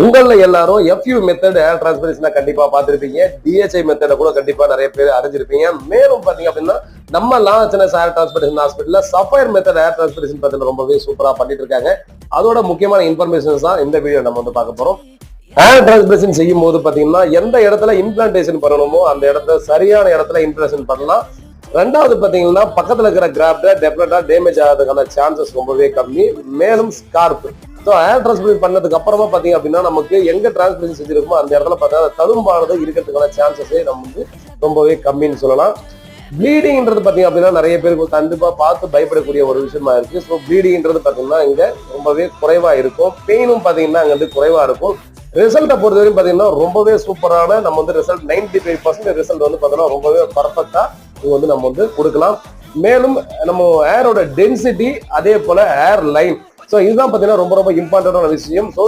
உங்கள எல்லாரும் FU method ஏர் டிரான்ஸ்பரேஷனை கண்டிப்பா பார்த்திருப்பீங்க. DHI மெத்தட கூட கண்டிப்பா நிறைய பேர் அறிஞ்சிருப்பீங்க. மேலும் பாத்தீங்க அப்படின்னா நம்ம லான்ச்சனஸ் ஏர் டிரான்ஸ்பரேஷன் ஹாஸ்பிட்டல்ல சஃபயர் மெத்தட் ஏர் டிரான்ஸ்பரேஷன் பத்தி ரொம்பவே சூப்பரா பண்ணிட்டு இருக்காங்க. அதோட முக்கியமான இன்ஃபர்மேஷன்ஸ் தான் இந்த வீடியோ நம்ம வந்து பார்க்க போறோம். ஏர் டிரான்ஸ்பரேஷன் செய்யும் போது பாத்தீங்கன்னா எந்த இடத்துல இம்ப்ளான்டேஷன் பண்ணணுமோ அந்த இடத்துல சரியான இடத்துல இம்ப்ளான்டேஷன் பண்ணலாம். ரெண்டாவது பாத்தீங்கன்னா பக்கத்துல இருக்கிற கிராப்ட டெஃபினட்டா டேமேஜ் ஆகிறதுக்கான சான்சஸ் ரொம்பவே கம்மி. மேலும் ஸ்கார்ப் ஏர் டிரான்ஸ்பரேஷன் பண்ணதுக்கு அப்புறமா பாத்தீங்க அப்படின்னா நமக்கு எங்க டிரான்ஸ்பரேஷன் செஞ்சிருக்கோமோ அந்த இடத்துல பார்த்தா தழும்பானது இருக்கிறதுக்கான சான்சஸே நம்ம வந்து ரொம்பவே கம்மின்னு சொல்லலாம். ப்ளீடிங்ன்றது பாத்தீங்க அப்படின்னா நிறைய பேருக்கு கண்டிப்பா பார்த்து பயப்படக்கூடிய ஒரு விஷயமா இருக்கு. ஸோ ப்ளீடிங்ன்றது பாத்தீங்கன்னா இங்க ரொம்பவே குறைவா இருக்கும். பெயினும் பாத்தீங்கன்னா அங்க வந்து குறைவா இருக்கும். ரிசல்ட்டை பொறுத்தவரைக்கும் பாத்தீங்கன்னா ரொம்பவே சூப்பரான நம்ம வந்து ரிசல்ட் 95% ரிசல்ட் வந்து பாத்தீங்கன்னா ரொம்பவே பர்ஃபெக்டா வந்து நம்ம வந்து கொடுக்கலாம். மேலும் நம்ம ஏரோட டென்சிட்டி அதே போல ஏர் லைன், ஸோ இதுதான் பாத்தீங்கன்னா ரொம்ப ரொம்ப இம்பார்ட்டன்டான விஷயம். ஸோ